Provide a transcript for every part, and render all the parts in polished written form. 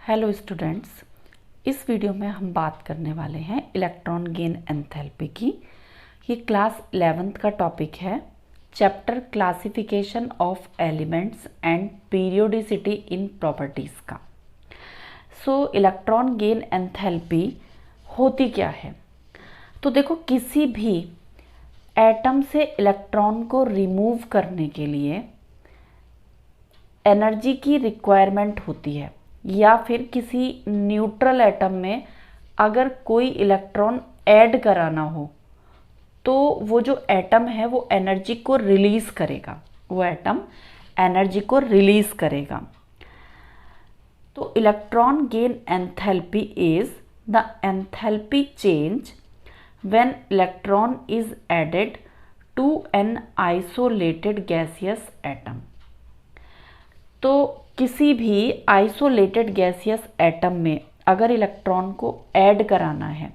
Hello students, इस video में हम बात करने वाले हैं इलेक्ट्रॉन गेन एंथैल्पी की। ये क्लास 11th का टॉपिक है, chapter classification of elements and periodicity in properties का। इलेक्ट्रॉन गेन एंथैल्पी होती क्या है? तो देखो, किसी भी एटम से इलेक्ट्रॉन को रिमूव करने के लिए एनर्जी की रिक्वायरमेंट होती है, या फिर किसी न्यूट्रल एटम में अगर कोई इलेक्ट्रॉन ऐड कराना हो तो वो जो एटम है वो एनर्जी को रिलीज करेगा, वो एटम एनर्जी को रिलीज करेगा। तो electron gain enthalpy is the enthalpy change when electron is added to an isolated gaseous atom. तो किसी भी आइसोलेटेड गैसियस एटम में अगर इलेक्ट्रॉन को ऐड कराना है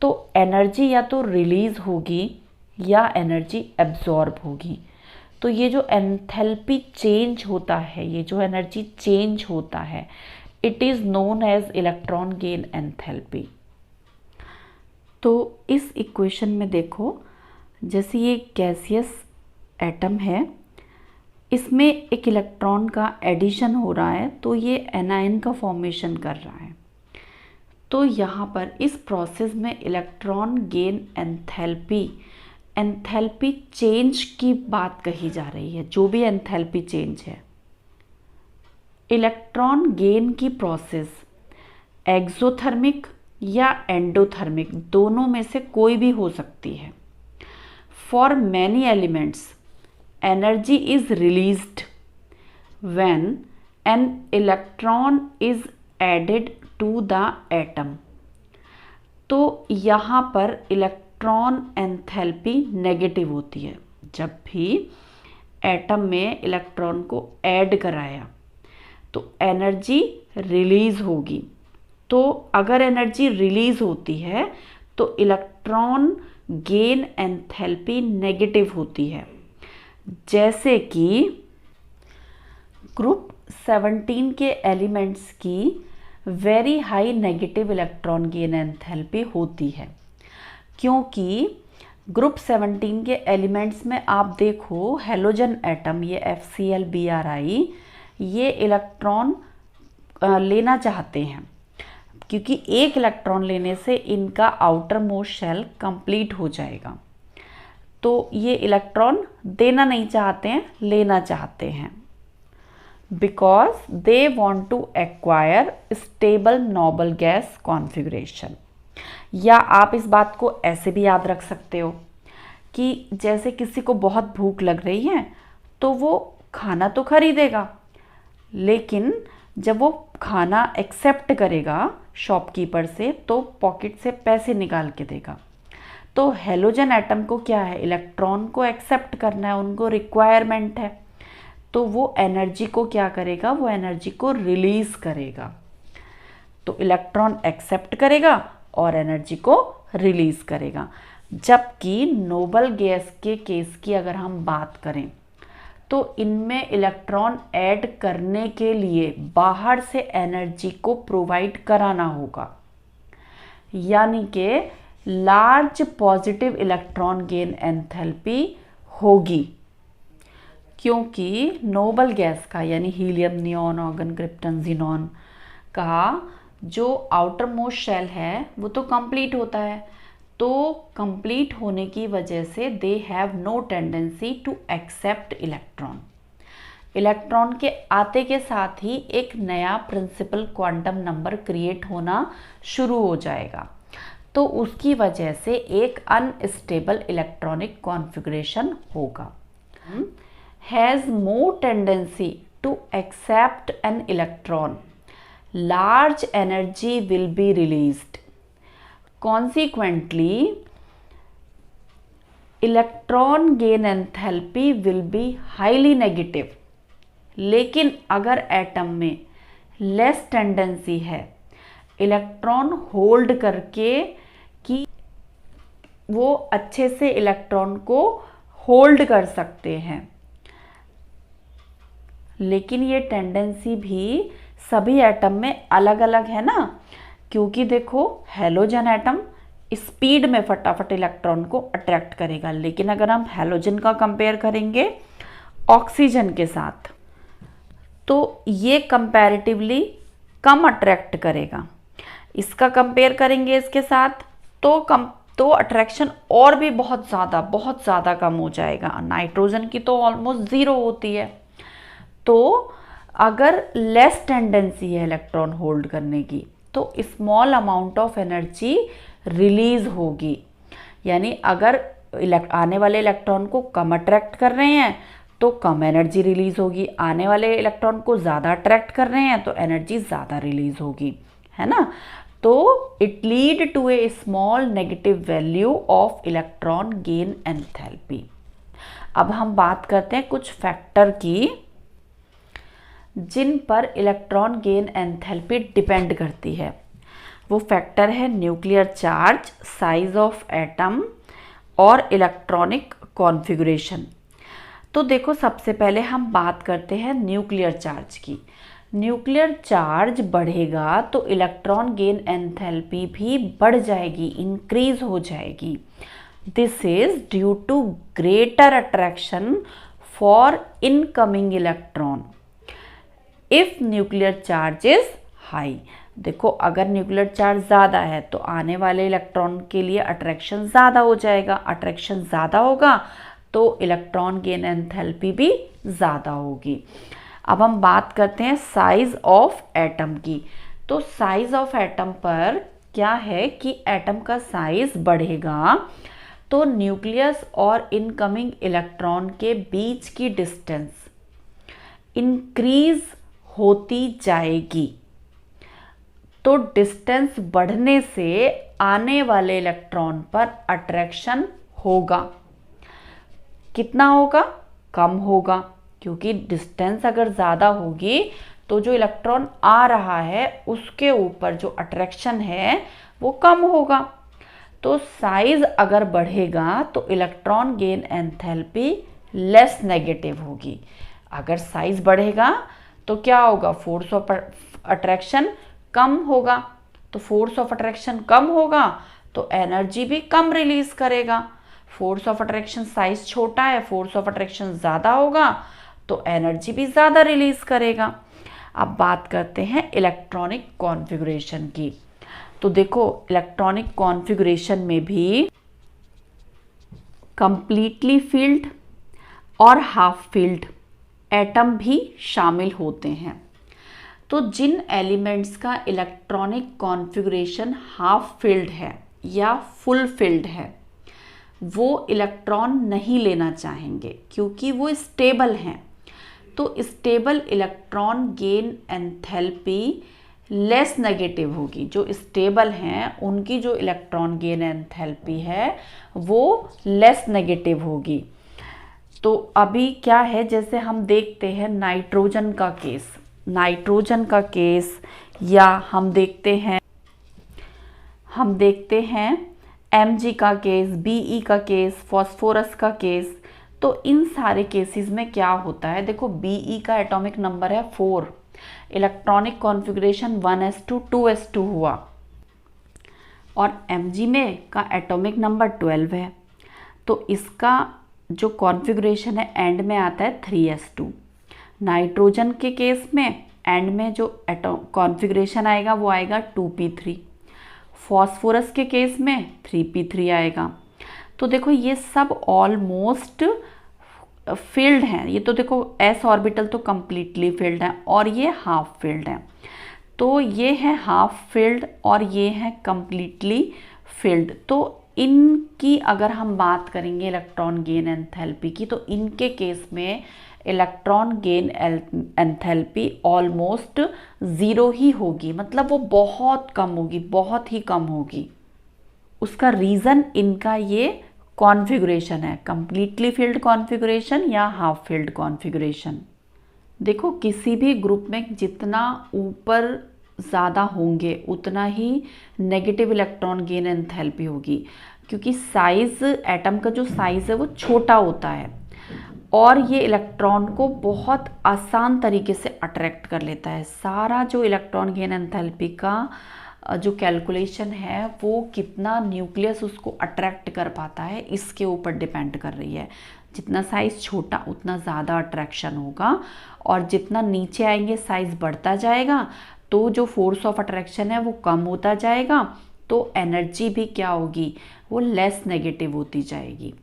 तो एनर्जी या तो रिलीज होगी या एनर्जी एब्जॉर्ब होगी। तो ये जो एंथैल्पी चेंज होता है, ये जो एनर्जी चेंज होता है, it is known as electron gain enthalpy. तो इस इक्वेशन में देखो, जैसे ये गैसियस एटम है, इसमें एक इलेक्ट्रॉन का एडिशन हो रहा है तो ये एनायन का फॉर्मेशन कर रहा है। तो यहाँ पर इस प्रोसेस में इलेक्ट्रॉन गेन एंथैल्पी चेंज की बात कही जा रही है। जो भी एंथैल्पी चेंज है, इलेक्ट्रॉन गेन की प्रोसेस एक्सोथर्मिक या एंडोथर्मिक दोनों में से कोई भी हो सकती है। For many elements energy is released when an electron is added to the atom। तो यहाँ पर इलेक्ट्रॉन एंथैल्पी नेगेटिव होती है। जब भी एटम में इलेक्ट्रॉन को ऐड कराया तो एनर्जी रिलीज होगी। तो अगर एनर्जी रिलीज होती है तो इलेक्ट्रॉन गेन एंथैल्पी नेगेटिव होती है। जैसे कि ग्रुप 17 के एलिमेंट्स की very high negative electron gain enthalpy होती है, क्योंकि ग्रुप 17 के एलिमेंट्स में आप देखो हैलोजन एटम, ये FCl Bri, ये इलेक्ट्रॉन लेना चाहते हैं, क्योंकि एक इलेक्ट्रॉन लेने से इनका आउटर मोस्ट शेल कंप्लीट हो जाएगा। तो ये इलेक्ट्रॉन देना नहीं चाहते हैं, लेना चाहते हैं, because they want to acquire stable noble gas configuration. या आप इस बात को ऐसे भी याद रख सकते हो कि जैसे किसी को बहुत भूख लग रही है तो वो खाना तो खरीदेगा, लेकिन जब वो खाना एक्सेप्ट करेगा शॉपकीपर से तो पॉकेट से पैसे निकाल के देगा। तो हैलोजन एटम को क्या है, इलेक्ट्रॉन को एक्सेप्ट करना है, उनको रिक्वायरमेंट है, तो वो एनर्जी को क्या करेगा, वो एनर्जी को रिलीज करेगा। तो इलेक्ट्रॉन एक्सेप्ट करेगा और एनर्जी को रिलीज करेगा। जबकि नोबल गैस के केस की अगर हम बात करें तो इनमें इलेक्ट्रॉन ऐड करने के लिए बाहर से एनर्जी को प्रोवाइड कराना होगा, यानी कि large positive electron gain enthalpy होगी, क्योंकि नोबल गैस का यानी helium, neon, argon, krypton, xenon का जो आउटर मोस्ट शेल है वो तो कंप्लीट होता है। तो कंप्लीट होने की वजह से they have no tendency to accept electron. Electron के आते के साथ ही एक नया प्रिंसिपल क्वांटम नंबर क्रिएट होना शुरू हो जाएगा। तो उसकी वजह से एक अनस्टेबल इलेक्ट्रॉनिक कॉन्फ़िगरेशन होगा। Has more tendency to accept an electron, large energy will be released. Consequently electron gain enthalpy will be highly negative. लेकिन अगर एटम में लेस टेंडेंसी है इलेक्ट्रॉन होल्ड करके कि वो अच्छे से इलेक्ट्रॉन को होल्ड कर सकते हैं, लेकिन ये टेंडेंसी भी सभी एटम में अलग अलग है ना, क्योंकि देखो हैलोजन एटम स्पीड में फटाफट इलेक्ट्रॉन को अट्रैक्ट करेगा, लेकिन अगर हम हैलोजन का कंपेयर करेंगे ऑक्सीजन के साथ तो ये कंपैरेटिवली कम अट्रैक्ट करेगा। इसका कंपेयर करेंगे इसके साथ तो अट्रैक्शन और भी बहुत ज़्यादा कम हो जाएगा। नाइट्रोजन की तो ऑलमोस्ट ज़ीरो होती है। तो अगर लेस टेंडेंसी है इलेक्ट्रॉन होल्ड करने की तो small amount of energy release होगी। यानी अगर आने वाले इलेक्ट्रॉन को कम अट्रैक्ट कर रहे हैं तो कम एनर्जी रिलीज होगी, आने वाले इलेक्ट्रॉन को ज़्यादा अट्रैक्ट कर रहे हैं तो एनर्जी ज़्यादा रिलीज होगी, है ना। तो it lead to a small negative value of electron gain enthalpy. अब हम बात करते हैं कुछ फैक्टर की जिन पर इलेक्ट्रॉन गेन एंथैल्पी डिपेंड करती है। वो फैक्टर है nuclear charge, size of atom और इलेक्ट्रॉनिक कॉन्फ़िगरेशन। तो देखो सबसे पहले हम बात करते हैं न्यूक्लियर चार्ज की। न्यूक्लियर चार्ज बढ़ेगा तो इलेक्ट्रॉन गेन एंथैल्पी भी बढ़ जाएगी, इंक्रीज हो जाएगी। This is due to greater attraction for incoming electron if nuclear charge is high. देखो अगर न्यूक्लियर चार्ज ज़्यादा है तो आने वाले इलेक्ट्रॉन के लिए अट्रैक्शन ज़्यादा हो जाएगा, अट्रैक्शन ज़्यादा होगा तो इलेक्ट्रॉन गेन एंथैल्पी भी ज़्यादा होगी। अब हम बात करते हैं साइज ऑफ एटम की। तो साइज ऑफ एटम पर क्या है कि एटम का साइज बढ़ेगा तो न्यूक्लियस और इनकमिंग इलेक्ट्रॉन के बीच की डिस्टेंस इंक्रीज होती जाएगी। तो डिस्टेंस बढ़ने से आने वाले इलेक्ट्रॉन पर अट्रैक्शन होगा। कितना होगा? कम होगा, क्योंकि डिस्टेंस अगर ज़्यादा होगी तो जो इलेक्ट्रॉन आ रहा है उसके ऊपर जो अट्रैक्शन है वो कम होगा। तो साइज अगर बढ़ेगा तो electron gain enthalpy less negative होगी। अगर साइज बढ़ेगा तो क्या होगा? फोर्स ऑफ अट्रैक्शन कम होगा। तो फोर्स ऑफ अट्रैक्शन कम होगा तो एनर्जी भी कम रिलीज करेगा। फोर्स ऑफ अट्रैक्शन साइज छोटा है, फोर्स ऑफ अट्रैक्शन ज़्यादा होगा तो एनर्जी भी ज़्यादा रिलीज करेगा। अब बात करते हैं इलेक्ट्रॉनिक कॉन्फ़िगरेशन की। तो देखो इलेक्ट्रॉनिक कॉन्फ़िगरेशन में भी कंप्लीटली फील्ड और हाफ फील्ड एटम भी शामिल होते हैं। तो जिन एलिमेंट्स का इलेक्ट्रॉनिक कॉन्फ़िगरेशन हाफ फील्ड है या फुल फील्ड है वो इलेक्ट्रॉन नहीं लेना चाहेंगे क्योंकि वो स्टेबल हैं। तो stable electron gain enthalpy less negative होगी। जो स्टेबल हैं उनकी जो इलेक्ट्रॉन गेन एंथैल्पी है वो लेस नेगेटिव होगी। तो अभी क्या है, जैसे हम देखते हैं नाइट्रोजन का केस या हम देखते हैं Mg का केस, Be का केस, फॉस्फोरस का केस। तो इन सारे केसेस में क्या होता है, देखो Be का एटॉमिक नंबर है 4, इलेक्ट्रॉनिक कॉन्फ़िगरेशन 1s2 2s2 हुआ, और Mg में का एटॉमिक नंबर 12 है तो इसका जो कॉन्फ़िगरेशन है एंड में आता है 3s2। नाइट्रोजन के केस में एंड में जो कॉन्फ़िगरेशन आएगा वो आएगा 2p3। फॉस्फोरस के केस में 3p3 आएगा। तो देखो ये सब ऑलमोस्ट फील्ड हैं। ये तो देखो s ऑर्बिटल तो कंप्लीटली फील्ड है और ये हाफ फील्ड है। तो ये है हाफ फील्ड और ये है कंप्लीटली फील्ड। तो इनकी अगर हम बात करेंगे इलेक्ट्रॉन गेन एंथैल्पी की तो इनके केस में electron gain enthalpy almost zero ही होगी, मतलब वो बहुत कम होगी, बहुत ही कम होगी। उसका रीज़न इनका ये कॉन्फ़िगरेशन है, कंप्लीटली फील्ड कॉन्फ़िगरेशन या हाफ फील्ड कॉन्फ़िगरेशन। देखो किसी भी ग्रुप में जितना ऊपर ज़्यादा होंगे उतना ही नेगेटिव इलेक्ट्रॉन गेन एंथैल्पी होगी, क्योंकि साइज़ एटम का जो साइज़ है वो छोटा होता है और ये इलेक्ट्रॉन को बहुत आसान तरीके से अट्रैक्ट कर लेता है। सारा जो इलेक्ट्रॉन गेन एंथैल्पी का जो कैलकुलेशन है वो कितना न्यूक्लियस उसको अट्रैक्ट कर पाता है इसके ऊपर डिपेंड कर रही है। जितना साइज़ छोटा उतना ज़्यादा अट्रैक्शन होगा, और जितना नीचे आएंगे साइज़ बढ़ता जाएगा तो जो फोर्स ऑफ अट्रैक्शन है वो कम होता जाएगा, तो एनर्जी भी क्या होगी, वो लेस नेगेटिव होती जाएगी।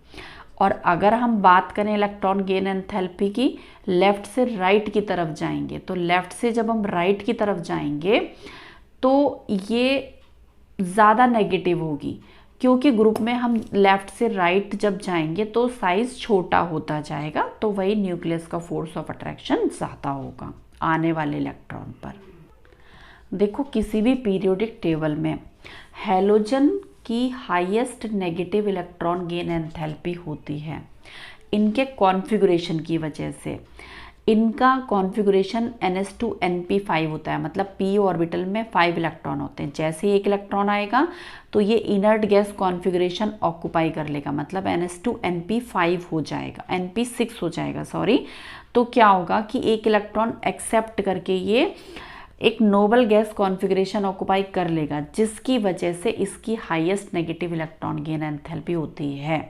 और अगर हम बात करें इलेक्ट्रॉन गेन एंथैल्पी की, लेफ़्ट से राइट की तरफ जाएंगे, तो लेफ़्ट से जब हम राइट की तरफ जाएंगे तो ये ज़्यादा नेगेटिव होगी, क्योंकि ग्रुप में हम लेफ़्ट से राइट जब जाएंगे तो साइज़ छोटा होता जाएगा, तो वही न्यूक्लियस का फोर्स ऑफ अट्रैक्शन ज़्यादा होगा आने वाले इलेक्ट्रॉन पर। देखो किसी भी पीरियोडिक टेबल में हैलोजन की highest negative electron gain enthalpy होती है इनके कॉन्फ़िगरेशन की वजह से। इनका कॉन्फ़िगरेशन ns2np5 होता है, मतलब p ऑर्बिटल में 5 इलेक्ट्रॉन होते हैं। जैसे ही एक इलेक्ट्रॉन आएगा तो ये इनर्ट गैस कॉन्फ़िगरेशन ऑक्यूपाई कर लेगा, मतलब ns2np5 हो जाएगा, np6 हो जाएगा सॉरी। तो क्या होगा कि एक इलेक्ट्रॉन एक्सेप्ट करके ये एक नोबल गैस कॉन्फ़िगरेशन ऑक्यूपाई कर लेगा, जिसकी वजह से इसकी highest negative electron gain enthalpy होती है।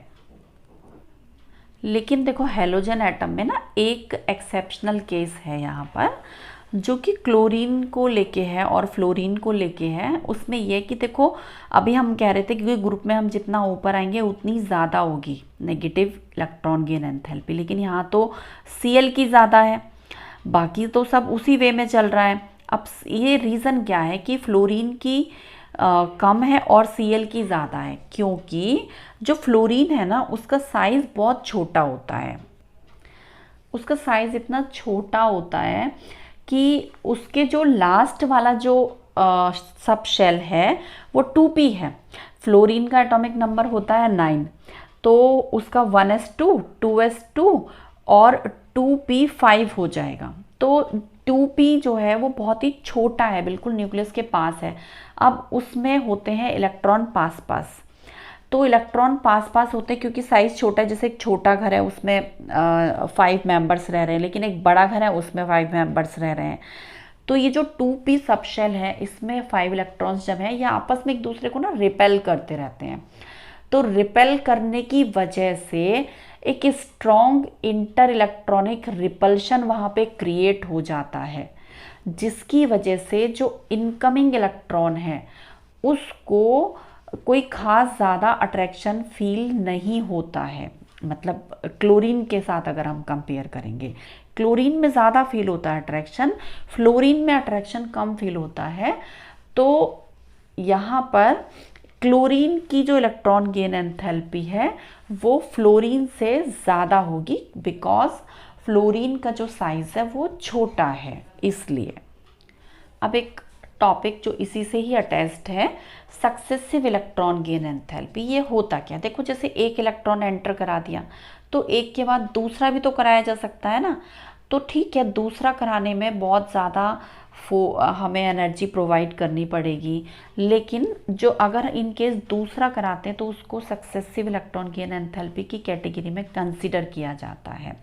लेकिन देखो हैलोजन एटम में ना एक एक्सेप्शनल केस है यहाँ पर, जो कि क्लोरीन को लेके है और फ्लोरीन को लेके है। उसमें यह कि देखो अभी हम कह रहे थे कि ग्रुप में हम जितना ऊपर आएंगे उतनी ज़्यादा होगी नेगेटिव इलेक्ट्रॉन गेन एंथैल्पी, लेकिन यहाँ तो Cl की ज़्यादा है, बाकी तो सब उसी वे में चल रहा है। अब ये रीज़न क्या है कि फ्लोरीन की कम है और Cl की ज़्यादा है, क्योंकि जो फ्लोरीन है ना उसका साइज़ बहुत छोटा होता है। उसका साइज़ इतना छोटा होता है कि उसके जो लास्ट वाला जो सब शेल है वो 2p है। फ्लोरीन का एटॉमिक नंबर होता है 9, तो उसका 1s2, 2s2 और 2p5 हो जाएगा। तो 2p जो है वो बहुत ही छोटा है, बिल्कुल न्यूक्लियस के पास है। अब उसमें होते हैं इलेक्ट्रॉन पास पास, तो इलेक्ट्रॉन पास पास होते हैं क्योंकि साइज़ छोटा है। जैसे एक छोटा घर है उसमें 5 मेंबर्स रह रहे हैं, लेकिन एक बड़ा घर है उसमें 5 मेंबर्स रह रहे हैं। तो ये जो 2p सबशेल है इसमें 5 इलेक्ट्रॉन्स जब हैं ये आपस में एक दूसरे को ना रिपेल करते रहते हैं। तो रिपेल करने की वजह से एक स्ट्रॉन्ग इंटर इलेक्ट्रॉनिक रिपल्शन वहाँ पे क्रिएट हो जाता है, जिसकी वजह से जो इनकमिंग इलेक्ट्रॉन है उसको कोई ख़ास ज़्यादा अट्रैक्शन फील नहीं होता है। मतलब क्लोरीन के साथ अगर हम कंपेयर करेंगे, क्लोरीन में ज़्यादा फील होता है अट्रैक्शन, फ्लोरीन में अट्रैक्शन कम फील होता है। तो यहाँ पर क्लोरीन की जो इलेक्ट्रॉन गेन एंथैल्पी है वो फ्लोरीन से ज़्यादा होगी, बिकॉज फ्लोरीन का जो साइज़ है वो छोटा है इसलिए। अब एक टॉपिक जो इसी से ही अटैच्ड है, सक्सेसिव इलेक्ट्रॉन गेन एंथैल्पी। ये होता क्या, देखो जैसे एक इलेक्ट्रॉन एंटर करा दिया तो एक के बाद दूसरा भी तो कराया जा सकता है ना। तो ठीक है, दूसरा कराने में बहुत ज़्यादा हमें एनर्जी प्रोवाइड करनी पड़ेगी, लेकिन जो अगर इन केस दूसरा कराते हैं तो उसको सक्सेसिव इलेक्ट्रॉन गेन एंथैल्पी की कैटेगरी में कंसीडर किया जाता है।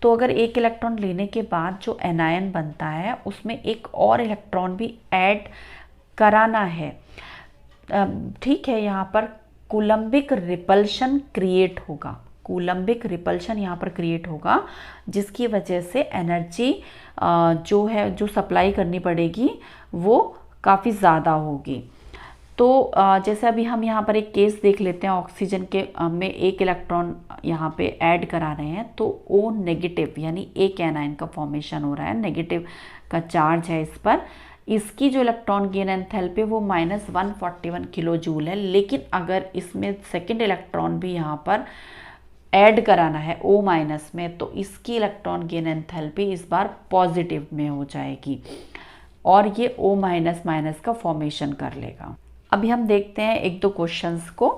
तो अगर एक इलेक्ट्रॉन लेने के बाद जो एनायन बनता है उसमें एक और इलेक्ट्रॉन भी ऐड कराना है, ठीक है, यहाँ पर कूलम्बिक रिपल्शन क्रिएट होगा। कूलम्बिक रिपल्शन यहाँ पर क्रिएट होगा, जिसकी वजह से एनर्जी जो है जो सप्लाई करनी पड़ेगी वो काफ़ी ज़्यादा होगी। तो जैसे अभी हम यहाँ पर एक केस देख लेते हैं, ऑक्सीजन के में एक इलेक्ट्रॉन यहाँ पे ऐड करा रहे हैं तो O नेगेटिव यानी एक एनायन का फॉर्मेशन हो रहा है, नेगेटिव का चार्ज है इस पर। इसकी जो इलेक्ट्रॉन गेन एंथैल्पी वो -141 किलो जूल है, लेकिन अगर इसमें सेकेंड इलेक्ट्रॉन भी यहाँ पर ऐड कराना है O- में, तो इसकी इलेक्ट्रॉन गेन एंथैल्पी इस बार पॉजिटिव में हो जाएगी और ये O- का फॉर्मेशन कर लेगा। अभी हम देखते हैं एक दो क्वेश्चंस को।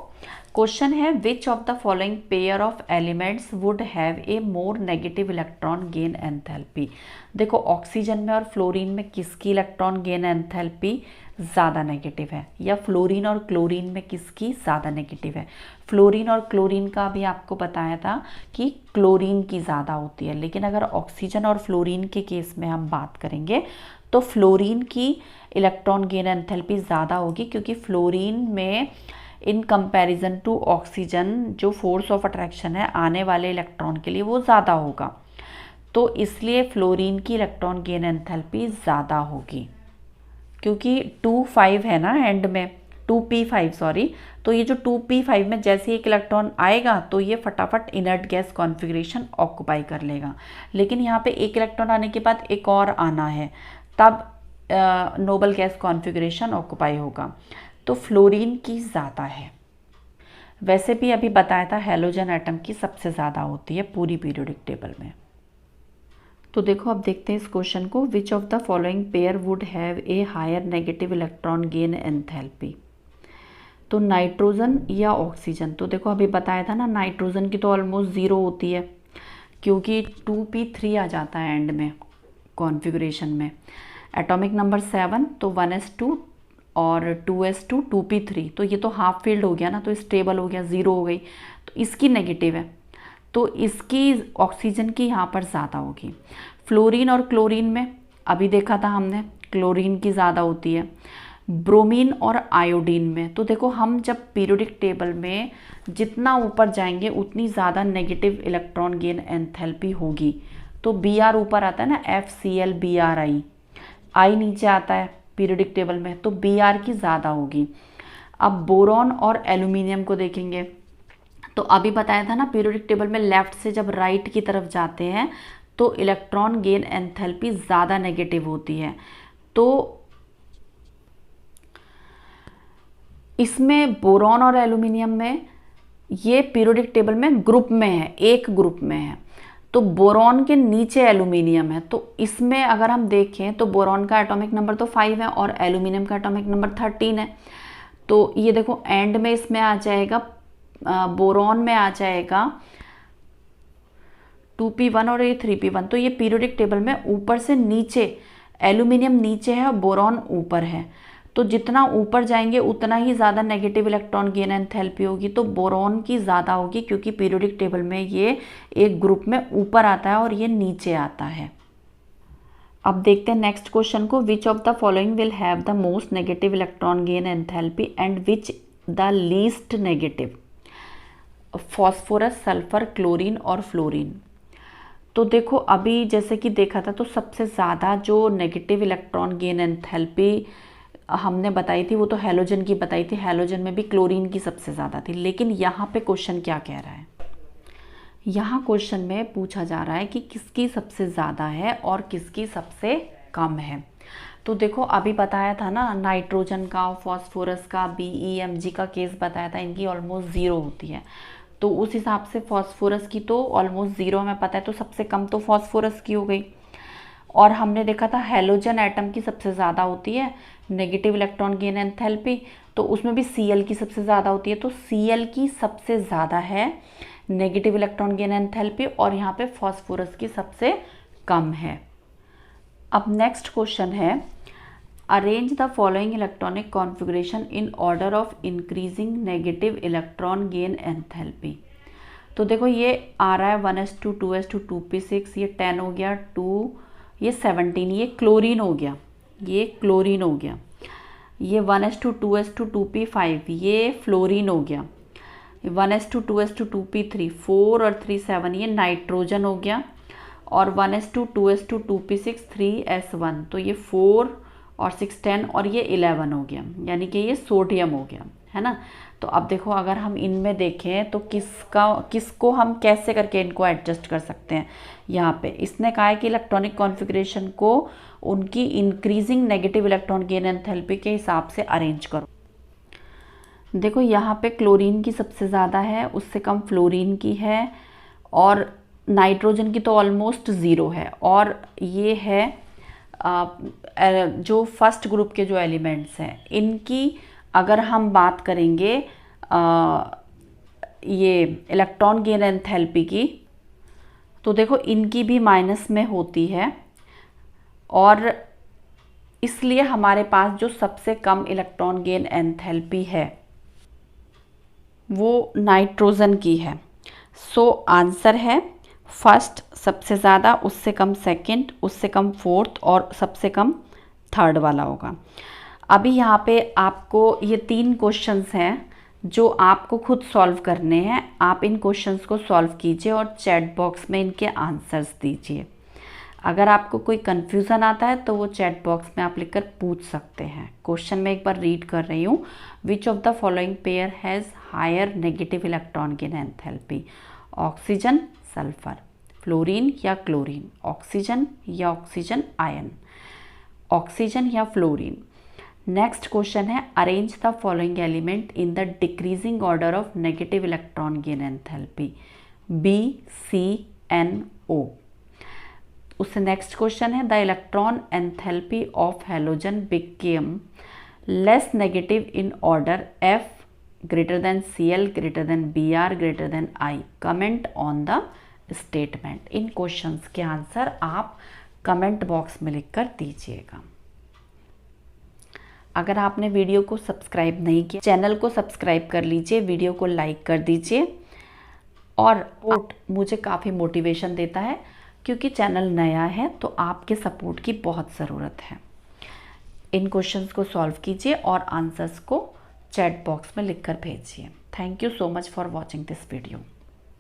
क्वेश्चन है विच of the following pair of elements would have A more negative electron gain enthalpy. देखो ऑक्सीजन में और फ्लोरीन में किसकी इलेक्ट्रॉन गेन एंथैल्पी ज़्यादा नेगेटिव है, या फ्लोरीन और क्लोरीन में किसकी ज़्यादा नेगेटिव है। फ्लोरीन और क्लोरीन का भी आपको बताया था कि क्लोरीन की ज़्यादा होती है, लेकिन अगर ऑक्सीजन और फ्लोरीन के केस में हम बात करेंगे तो फ्लोरीन की इलेक्ट्रॉन गेन एंथैल्पी ज़्यादा होगी, क्योंकि फ्लोरीन में इन कंपैरिजन टू ऑक्सीजन जो फोर्स ऑफ अट्रैक्शन है आने वाले इलेक्ट्रॉन के लिए वो ज़्यादा होगा, तो इसलिए फ्लोरीन की इलेक्ट्रॉन गेन एंथैल्पी ज़्यादा होगी। क्योंकि 2,5 है ना एंड में, 2p5 सॉरी, तो ये जो 2p5 में जैसे एक इलेक्ट्रॉन आएगा तो ये फटाफट इनर्ट गैस कॉन्फ़िगरेशन ऑक्यूपाई कर लेगा, लेकिन यहाँ पे एक इलेक्ट्रॉन आने के बाद एक और आना है, तब नोबल गैस कॉन्फ़िगरेशन ऑक्यूपाई होगा, तो फ्लोरीन की ज़्यादा है। वैसे भी अभी बताया था हैलोजन एटम की सबसे ज़्यादा होती है पूरी पीरियोडिक टेबल में। तो देखो अब देखते हैं इस क्वेश्चन को, which of the following pair would have a higher negative electron gain enthalpy. तो नाइट्रोजन या ऑक्सीजन। तो देखो अभी बताया था ना, नाइट्रोजन की तो ऑलमोस्ट ज़ीरो होती है, क्योंकि 2p3 आ जाता है एंड में कॉन्फ़िगरेशन में। एटॉमिक नंबर 7, तो 1s2 और 2s2 2p3, तो ये तो हाफ फील्ड हो गया ना, तो स्टेबल हो गया, ज़ीरो हो गई, तो इसकी नेगेटिव है, तो इसकी ऑक्सीजन की यहाँ पर ज़्यादा होगी। फ्लोरीन और क्लोरीन में अभी देखा था हमने, क्लोरीन की ज़्यादा होती है। ब्रोमीन और आयोडीन में, तो देखो हम जब पीरियोडिक टेबल में जितना ऊपर जाएंगे उतनी ज़्यादा नेगेटिव इलेक्ट्रॉन गेन एंथैल्पी होगी। तो Br ऊपर आता है ना, FCl Bri, I नीचे आता है पीरियोडिक टेबल में, तो Br की ज़्यादा होगी। अब बोरॉन और एल्यूमिनियम को देखेंगे, तो अभी बताया था ना पीरियोडिक टेबल में लेफ्ट से जब राइट की तरफ जाते हैं तो इलेक्ट्रॉन गेन एंथैल्पी ज़्यादा नेगेटिव होती है। तो इसमें बोरॉन और एल्यूमिनियम में ये पीरियोडिक टेबल में ग्रुप में है, एक ग्रुप में है, तो बोरॉन के नीचे एल्यूमिनियम है, तो इसमें अगर हम देखें तो बोरॉन का एटॉमिक नंबर तो 5 है और एल्यूमिनियम का एटॉमिक नंबर 13 है। तो ये देखो एंड में इसमें आ जाएगा, बोरॉन में आ जाएगा 2p1 और ये 3p1, तो ये पीरियोडिक टेबल में ऊपर से नीचे, एल्यूमिनियम नीचे है और बोरॉन ऊपर है, तो जितना ऊपर जाएंगे उतना ही ज़्यादा नेगेटिव इलेक्ट्रॉन गेन एंथैल्पी होगी, तो बोरॉन की ज़्यादा होगी, क्योंकि पीरियोडिक टेबल में ये एक ग्रुप में ऊपर आता है और ये नीचे आता है। अब देखते हैं नेक्स्ट क्वेश्चन को, which of the following will have the most negative electron gain enthalpy and which the least negative. Phosphorus, sulphur, chlorine और फ्लोरीन। तो देखो अभी जैसे कि देखा था, तो सबसे ज़्यादा जो नेगेटिव इलेक्ट्रॉन गेन एंथैल्पी हमने बताई थी वो तो हैलोजन की बताई थी, हैलोजन में भी क्लोरीन की सबसे ज़्यादा थी। लेकिन यहाँ पे क्वेश्चन क्या कह रहा है, यहाँ क्वेश्चन में पूछा जा रहा है कि किसकी सबसे ज़्यादा है और किसकी सबसे कम है। तो देखो अभी बताया था ना, नाइट्रोजन का, फॉस्फोरस का, BeMg का केस बताया था, इनकी ऑलमोस्ट ज़ीरो होती है, तो उस हिसाब से फॉस्फोरस की तो ऑलमोस्ट ज़ीरो हमें पता है, तो सबसे कम तो फॉस्फोरस की हो गई। और हमने देखा था हैलोजन एटम की सबसे ज़्यादा होती है नेगेटिव इलेक्ट्रॉन गेन एंथैल्पी, तो उसमें भी Cl की सबसे ज़्यादा होती है, तो Cl की सबसे ज़्यादा है नेगेटिव इलेक्ट्रॉन गेन एंथैल्पी, और यहाँ पे फॉस्फोरस की सबसे कम है। अब नेक्स्ट क्वेश्चन है, arrange the following electronic configuration in order of increasing negative electron gain enthalpy. तो देखो ये आ रहा है 1s2 2s2 2p6, ये 10 हो गया, 2 ये 17, ये क्लोरीन हो गया, ये क्लोरीन हो गया, ये 1s2 2s2 2p5, ये फ्लोरीन हो गया, 1s2 2s2 2p3, 4 और 3 7, ये नाइट्रोजन हो गया, और 1s2 2s2 2p6 3s1, तो ये 4 और 6 10 और ये 11 हो गया, यानी कि ये सोडियम हो गया, है ना। तो अब देखो अगर हम इनमें देखें तो किसको हम कैसे करके इनको एडजस्ट कर सकते हैं। यहाँ पे इसने कहा है कि इलेक्ट्रॉनिक कॉन्फ़िगरेशन को उनकी increasing negative electron gain enthalpy के हिसाब से अरेंज करो। देखो यहाँ पे क्लोरीन की सबसे ज़्यादा है, उससे कम फ्लोरीन की है, और नाइट्रोजन की तो ऑलमोस्ट ज़ीरो है, और ये है जो फर्स्ट ग्रुप के जो एलिमेंट्स हैं इनकी अगर हम बात करेंगे ये इलेक्ट्रॉन गेन एंथैल्पी की, तो देखो इनकी भी माइनस में होती है, और इसलिए हमारे पास जो सबसे कम इलेक्ट्रॉन गेन एंथैल्पी है वो नाइट्रोजन की है। सो आंसर है फर्स्ट सबसे ज़्यादा, उससे कम सेकंड, उससे कम फोर्थ और सबसे कम थर्ड वाला होगा। अभी यहाँ पे आपको ये 3 क्वेश्चंस हैं जो आपको खुद सॉल्व करने हैं। आप इन क्वेश्चंस को सॉल्व कीजिए और चैट बॉक्स में इनके आंसर्स दीजिए। अगर आपको कोई कन्फ्यूज़न आता है तो वो चैट बॉक्स में आप लिखकर पूछ सकते हैं। क्वेश्चन में एक बार रीड कर रही हूँ। Which of the following pair has higher negative electron gain enthalpy? Oxygen, sulphur, fluorine या क्लोरीन, ऑक्सीजन या ऑक्सीजन आयन, ऑक्सीजन या फ्लोरीन। नेक्स्ट क्वेश्चन है arrange the following element in the decreasing order of negative electron gain enthalpy? B, C, N, O. उससे next question है the electron enthalpy of halogen became less negative in order F greater than Cl greater than Br greater then I। Comment on the statement. In questions के answer आप comment box में लिखकर दीजिएगा। अगर आपने video को subscribe नहीं किया, चैनल को सब्सक्राइब कर लीजिए, वीडियो को लाइक कर दीजिए, और मुझे काफ़ी मोटिवेशन देता है क्योंकि चैनल नया है तो आपके सपोर्ट की बहुत ज़रूरत है। इन क्वेश्चंस को सॉल्व कीजिए और आंसर्स को चैट बॉक्स में लिखकर भेजिए। Thank you so much for watching this video.